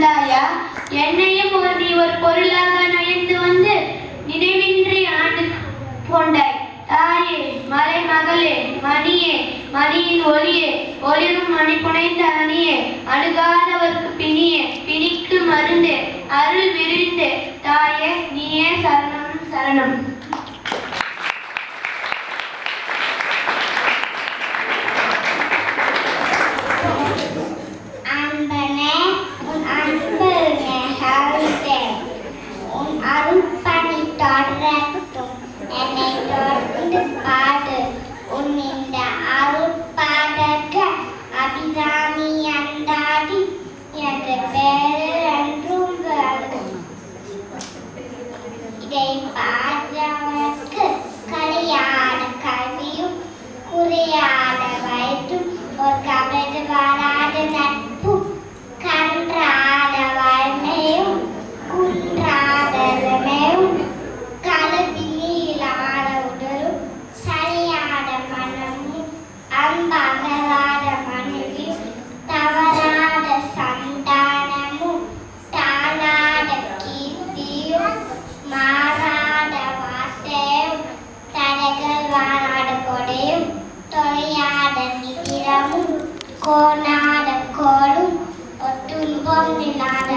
வந்தாயா? என்னையும் நீ ஒரு பொருளாக நயந்து வந்து நினைவின்றி ஆண்டு கொண்டாய். தாயே, மலை மகளே, மணியே, மணியின் ஒளியே, ஒளிரும் மணி புனைந்த அணியே, அணுகாதவர்க்கு பிணியே, பிணிக்கு மருந்தே, அருள் விரிந்தே, தாயே நீயே சரணம் சரணம். என்னை தொடர்ந்து பாடு உன் இந்த அருட்பாடற்ற அபிராமி அந்தாதி என்ற பெயர் என்றும் வரும். இதை பாடுறவனுக்கு கலையாட கல்வியும் குறையாட வயதும் ஒரு கபடு வராத நட்பும் கன்றாட வாழ்மையும் குன்றாட ரமையும் கலவியிலாட உடலும் சரியாட மனமும் அன்பகலாட மனைவியும் தவறாத சந்தானமும் தானாட கீர்த்தியும் மாறாட வார்த்தையும் தடைகள் வாராட கொடையும் தொலையாட நிதிரமும் கோணாட கோடும் துன்பம் இல்லாத